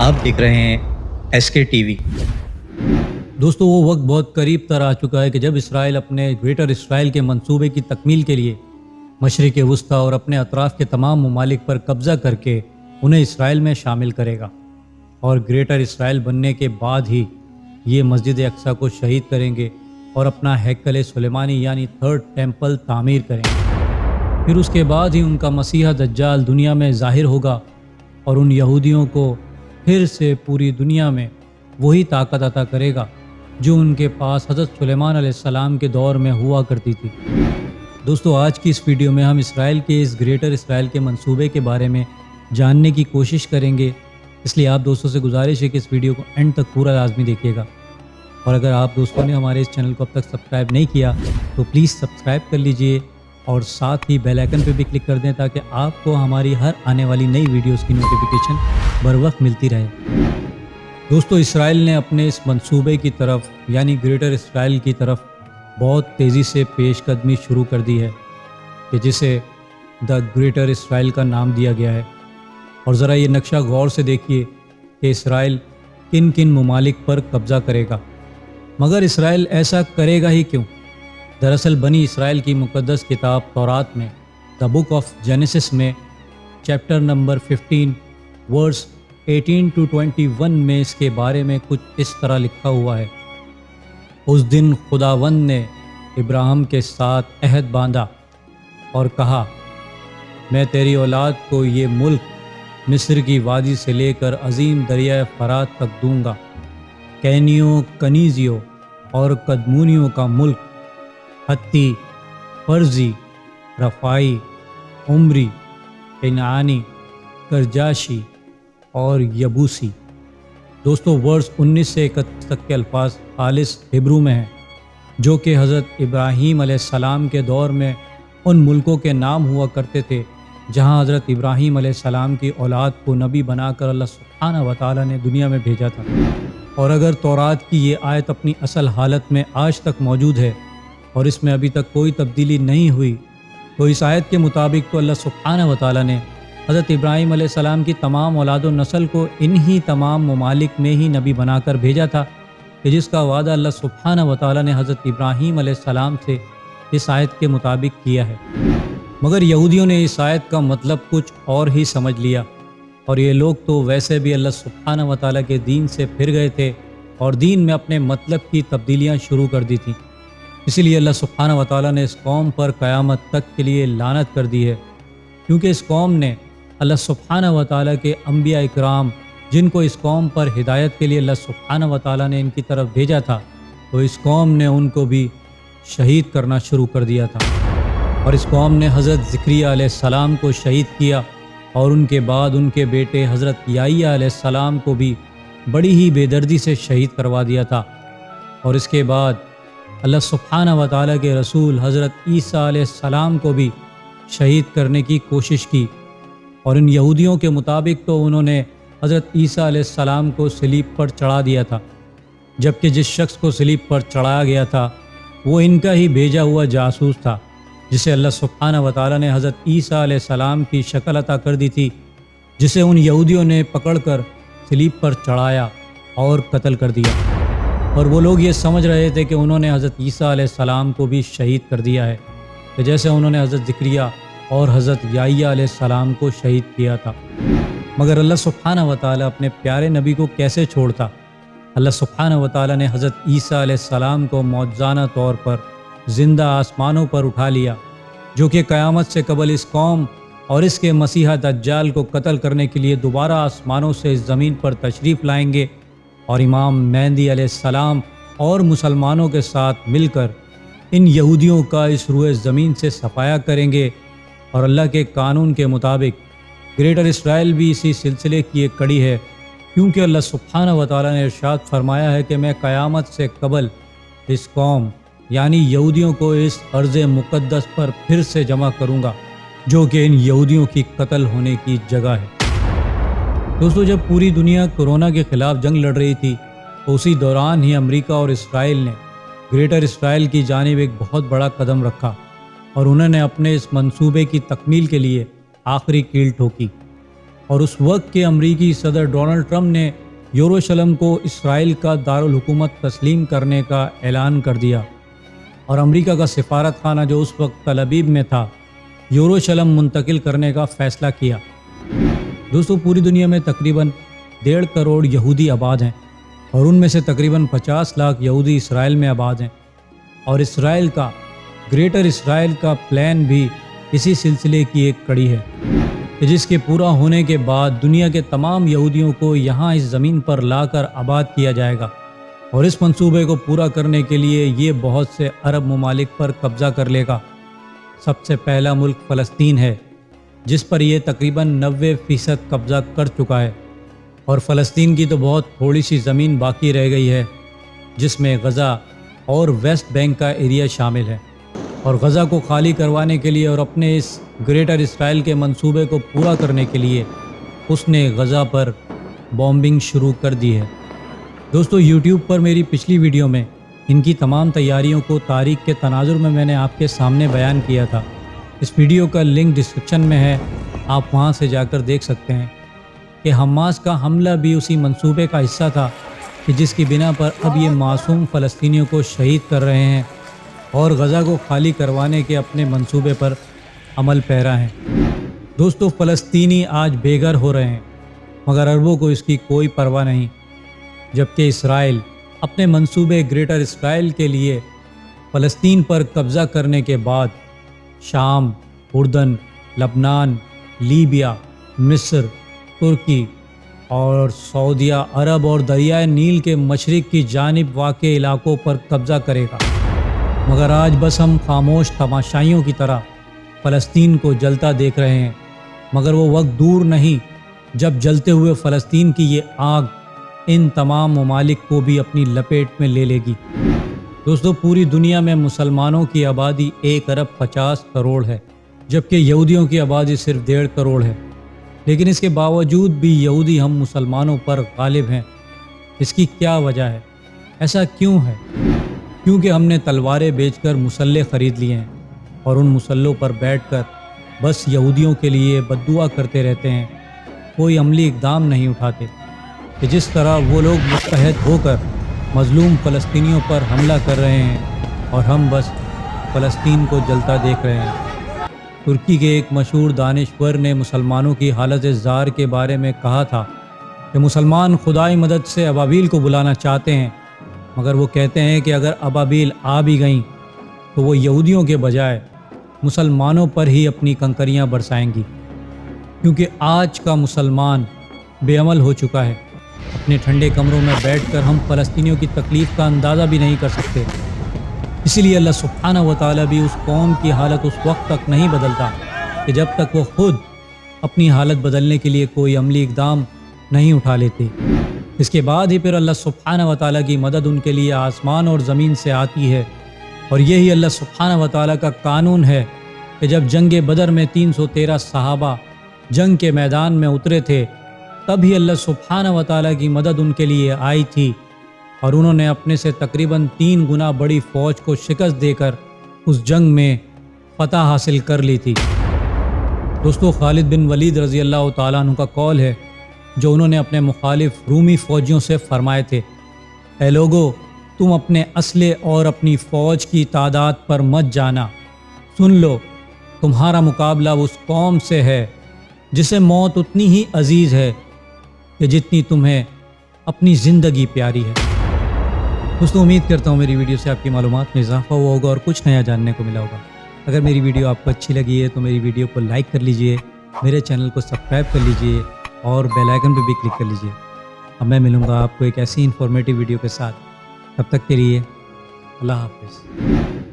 آپ دیکھ رہے ہیں ایس کے ٹی وی۔ دوستو وہ وقت بہت قریب تر آ چکا ہے کہ جب اسرائیل اپنے گریٹر اسرائیل کے منصوبے کی تکمیل کے لیے مشرق وسطیٰ اور اپنے اطراف کے تمام ممالک پر قبضہ کر کے انہیں اسرائیل میں شامل کرے گا، اور گریٹر اسرائیل بننے کے بعد ہی یہ مسجد اقصیٰ کو شہید کریں گے اور اپنا ہیکل سلیمانی یعنی تھرڈ ٹیمپل تعمیر کریں گے۔ پھر اس کے بعد ہی ان کا مسیح دجال دنیا میں ظاہر ہوگا اور ان یہودیوں کو پھر سے پوری دنیا میں وہی طاقت عطا کرے گا جو ان کے پاس حضرت سلیمان علیہ السلام کے دور میں ہوا کرتی تھی۔ دوستو آج کی اس ویڈیو میں ہم اسرائیل کے اس گریٹر اسرائیل کے منصوبے کے بارے میں جاننے کی کوشش کریں گے، اس لیے آپ دوستوں سے گزارش ہے کہ اس ویڈیو کو اینڈ تک پورا لازمی دیکھیے گا، اور اگر آپ دوستوں نے ہمارے اس چینل کو اب تک سبسکرائب نہیں کیا تو پلیز سبسکرائب کر لیجئے اور ساتھ ہی بیل آئیکن پہ بھی کلک کر دیں تاکہ آپ کو ہماری ہر آنے والی نئی ویڈیوز کی نوٹیفیکیشن بر وقت ملتی رہے۔ دوستو اسرائیل نے اپنے اس منصوبے کی طرف یعنی گریٹر اسرائیل کی طرف بہت تیزی سے پیش قدمی شروع کر دی ہے کہ جسے دا گریٹر اسرائیل کا نام دیا گیا ہے، اور ذرا یہ نقشہ غور سے دیکھیے کہ اسرائیل کن کن ممالک پر قبضہ کرے گا، مگر اسرائیل ایسا کرے گا ہی کیوں؟ دراصل بنی اسرائیل کی مقدس کتاب تورات میں دا بک آف جینیسس میں چیپٹر نمبر 15 ورس 18 to 21 میں اس کے بارے میں کچھ اس طرح لکھا ہوا ہے۔ اس دن خداوند نے ابراہیم کے ساتھ عہد باندھا اور کہا، میں تیری اولاد کو یہ ملک مصر کی وادی سے لے کر عظیم دریائے فرات تک دوں گا، کینیوں، کنیزیوں اور قدمونیوں کا ملک، ہتی، فرزی، رفائی، عمری، کنعانی، کرجاشی اور یبوسی۔ دوستو ورس 19 سے 31 تک کے الفاظ خالص ہبرو میں ہیں، جو کہ حضرت ابراہیم علیہ السلام کے دور میں ان ملکوں کے نام ہوا کرتے تھے جہاں حضرت ابراہیم علیہ السلام کی اولاد کو نبی بنا کر اللہ سبحانہ و تعالیٰ نے دنیا میں بھیجا تھا۔ اور اگر تورات کی یہ آیت اپنی اصل حالت میں آج تک موجود ہے اور اس میں ابھی تک کوئی تبدیلی نہیں ہوئی، تو اس آیت کے مطابق تو اللہ سبحانہ و تعالیٰ نے حضرت ابراہیم علیہ السلام کی تمام اولاد و نسل کو انہی تمام ممالک میں ہی نبی بنا کر بھیجا تھا کہ جس کا وعدہ اللہ سبحانہ و تعالیٰ نے حضرت ابراہیم علیہ السلام سے اس آیت کے مطابق کیا ہے۔ مگر یہودیوں نے اس آیت کا مطلب کچھ اور ہی سمجھ لیا، اور یہ لوگ تو ویسے بھی اللہ سبحانہ و تعالیٰ کے دین سے پھر گئے تھے اور دین میں اپنے مطلب کی تبدیلیاں شروع کر دی تھیں۔ اسی لیے اللہ سبحانہ و تعالیٰ نے اس قوم پر قیامت تک کے لیے لعنت کر دی ہے، کیونکہ اس قوم نے اللہ سبحانہ و تعالیٰ کے انبیاء اکرام جن کو اس قوم پر ہدایت کے لیے اللہ سبحانہ و تعالیٰ نے ان کی طرف بھیجا تھا، تو اس قوم نے ان کو بھی شہید کرنا شروع کر دیا تھا، اور اس قوم نے حضرت زکریا علیہ السلام کو شہید کیا، اور ان کے بعد ان کے بیٹے حضرت یحییٰ علیہ السلام کو بھی بڑی ہی بے دردی سے شہید کروا دیا تھا، اور اس کے بعد اللہ سبحانہ و تعالیٰ کے رسول حضرت عیسیٰ علیہ السلام کو بھی شہید کرنے کی کوشش کی، اور ان یہودیوں کے مطابق تو انہوں نے حضرت عیسیٰ علیہ السلام کو صلیب پر چڑھا دیا تھا، جبکہ جس شخص کو صلیب پر چڑھایا گیا تھا وہ ان کا ہی بھیجا ہوا جاسوس تھا، جسے اللہ سبحانہ و تعالیٰ نے حضرت عیسیٰ علیہ السلام کی شکل عطا کر دی تھی، جسے ان یہودیوں نے پکڑ کر صلیب پر چڑھایا اور قتل کر دیا، اور وہ لوگ یہ سمجھ رہے تھے کہ انہوں نے حضرت عیسیٰ علیہ السلام کو بھی شہید کر دیا ہے، کہ جیسے انہوں نے حضرت زکریا اور حضرت یحییٰ علیہ السلام کو شہید کیا تھا۔ مگر اللہ سبحانہ و تعالیٰ اپنے پیارے نبی کو کیسے چھوڑتا؟ اللہ سبحانہ و تعالیٰ نے حضرت عیسیٰ علیہ السلام کو معجزانہ طور پر زندہ آسمانوں پر اٹھا لیا، جو کہ قیامت سے قبل اس قوم اور اس کے مسیح دجال کو قتل کرنے کے لیے دوبارہ آسمانوں سے اس زمین پر تشریف لائیں گے، اور امام مہدی علیہ السلام اور مسلمانوں کے ساتھ مل کر ان یہودیوں کا اس روئے زمین سے صفایا کریں گے۔ اور اللہ کے قانون کے مطابق گریٹر اسرائیل بھی اسی سلسلے کی ایک کڑی ہے، کیونکہ اللہ سبحانہ و تعالیٰ نے ارشاد فرمایا ہے کہ میں قیامت سے قبل اس قوم یعنی یہودیوں کو اس ارض مقدس پر پھر سے جمع کروں گا، جو کہ ان یہودیوں کی قتل ہونے کی جگہ ہے۔ دوستو جب پوری دنیا کورونا کے خلاف جنگ لڑ رہی تھی تو اسی دوران ہی امریکہ اور اسرائیل نے گریٹر اسرائیل کی جانب ایک بہت بڑا قدم رکھا، اور انہوں نے اپنے اس منصوبے کی تکمیل کے لیے آخری کیل ٹھوکی، اور اس وقت کے امریکی صدر ڈونلڈ ٹرمپ نے یروشلم کو اسرائیل کا دارالحکومت تسلیم کرنے کا اعلان کر دیا اور امریکہ کا سفارت خانہ جو اس وقت تل ابیب میں تھا یروشلم منتقل کرنے کا فیصلہ کیا۔ دوستو، پوری دنیا میں تقریباً 1.5 کروڑ یہودی آباد ہیں اور ان میں سے تقریباً 50 لاکھ یہودی اسرائیل میں آباد ہیں، اور اسرائیل کا گریٹر اسرائیل کا پلان بھی اسی سلسلے کی ایک کڑی ہے کہ جس کے پورا ہونے کے بعد دنیا کے تمام یہودیوں کو یہاں اس زمین پر لا کر آباد کیا جائے گا، اور اس منصوبے کو پورا کرنے کے لیے یہ بہت سے عرب ممالک پر قبضہ کر لے گا۔ سب سے پہلا ملک فلسطین ہے جس پر یہ تقریباً 90% قبضہ کر چکا ہے، اور فلسطین کی تو بہت تھوڑی سی زمین باقی رہ گئی ہے جس میں غزہ اور ویسٹ بینک کا ایریا شامل ہے، اور غزہ کو خالی کروانے کے لیے اور اپنے اس گریٹر اسرائیل کے منصوبے کو پورا کرنے کے لیے اس نے غزہ پر بامبنگ شروع کر دی ہے۔ دوستو، یوٹیوب پر میری پچھلی ویڈیو میں ان کی تمام تیاریوں کو تاریخ کے تناظر میں نے آپ کے سامنے بیان کیا تھا۔ اس ویڈیو کا لنک ڈسکرپشن میں ہے، آپ وہاں سے جا کر دیکھ سکتے ہیں کہ حماس کا حملہ بھی اسی منصوبے کا حصہ تھا کہ جس کی بنا پر اب یہ معصوم فلسطینیوں کو شہید کر رہے ہیں اور غزہ کو خالی کروانے کے اپنے منصوبے پر عمل پیرا ہیں۔ دوستو، فلسطینی آج بے گھر ہو رہے ہیں مگر عربوں کو اس کی کوئی پرواہ نہیں، جبکہ اسرائیل اپنے منصوبے گریٹر اسرائیل کے لیے فلسطین پر قبضہ کرنے کے بعد شام، اردن، لبنان، لیبیا، مصر، ترکی اور سعودیہ عرب اور دریائے نیل کے مشرق کی جانب واقع علاقوں پر قبضہ کرے گا، مگر آج بس ہم خاموش تماشائیوں کی طرح فلسطین کو جلتا دیکھ رہے ہیں، مگر وہ وقت دور نہیں جب جلتے ہوئے فلسطین کی یہ آگ ان تمام ممالک کو بھی اپنی لپیٹ میں لے لے گی۔ دوستو، پوری دنیا میں مسلمانوں کی آبادی 1.50 ارب ہے، جبکہ یہودیوں کی آبادی صرف 1.5 کروڑ ہے، لیکن اس کے باوجود بھی یہودی ہم مسلمانوں پر غالب ہیں۔ اس کی کیا وجہ ہے؟ ایسا کیوں ہے؟ کیونکہ ہم نے تلواریں بیچ کر مسلح خرید لیے ہیں اور ان مسلحوں پر بیٹھ کر بس یہودیوں کے لیے بددعا کرتے رہتے ہیں، کوئی عملی اقدام نہیں اٹھاتے کہ جس طرح وہ لوگ متحد ہو کر مظلوم فلسطینیوں پر حملہ کر رہے ہیں اور ہم بس فلسطین کو جلتا دیکھ رہے ہیں۔ ترکی کے ایک مشہور دانشور نے مسلمانوں کی حالت زار کے بارے میں کہا تھا کہ مسلمان خدائی مدد سے ابابیل کو بلانا چاہتے ہیں، مگر وہ کہتے ہیں کہ اگر ابابیل آ بھی گئیں تو وہ یہودیوں کے بجائے مسلمانوں پر ہی اپنی کنکریاں برسائیں گی، کیونکہ آج کا مسلمان بے عمل ہو چکا ہے۔ اپنے ٹھنڈے کمروں میں بیٹھ کر ہم فلسطینیوں کی تکلیف کا اندازہ بھی نہیں کر سکتے، اسی لیے اللہ سبحانہ و تعالیٰ بھی اس قوم کی حالت اس وقت تک نہیں بدلتا کہ جب تک وہ خود اپنی حالت بدلنے کے لیے کوئی عملی اقدام نہیں اٹھا لیتے۔ اس کے بعد ہی پھر اللہ سبحانہ و تعالیٰ کی مدد ان کے لیے آسمان اور زمین سے آتی ہے، اور یہی اللہ سبحانہ و تعالیٰ کا قانون ہے کہ جب جنگ بدر میں 313 صحابہ جنگ کے میدان میں اترے تھے، تب ہی اللہ سبحانہ و تعالیٰ کی مدد ان کے لیے آئی تھی، اور انہوں نے اپنے سے تقریباً 3 گنا بڑی فوج کو شکست دے کر اس جنگ میں فتح حاصل کر لی تھی۔ دوستو، خالد بن ولید رضی اللہ تعالیٰ عنہ کا قول ہے جو انہوں نے اپنے مخالف رومی فوجیوں سے فرمائے تھے، اے لوگو، تم اپنے اسلحے اور اپنی فوج کی تعداد پر مت جانا، سن لو، تمہارا مقابلہ اس قوم سے ہے جسے موت اتنی ہی عزیز ہے کہ جتنی تمہیں اپنی زندگی پیاری ہے۔ دوستو، امید کرتا ہوں میری ویڈیو سے آپ کی معلومات میں اضافہ ہوا ہوگا اور کچھ نیا جاننے کو ملا ہوگا۔ اگر میری ویڈیو آپ کو اچھی لگی ہے تو میری ویڈیو کو لائک کر لیجئے، میرے چینل کو سبسکرائب کر لیجئے اور بیل آئیکن پہ بھی کلک کر لیجئے۔ اب میں ملوں گا آپ کو ایک ایسی انفارمیٹیو ویڈیو کے ساتھ، تب تک کے لیے اللہ حافظ۔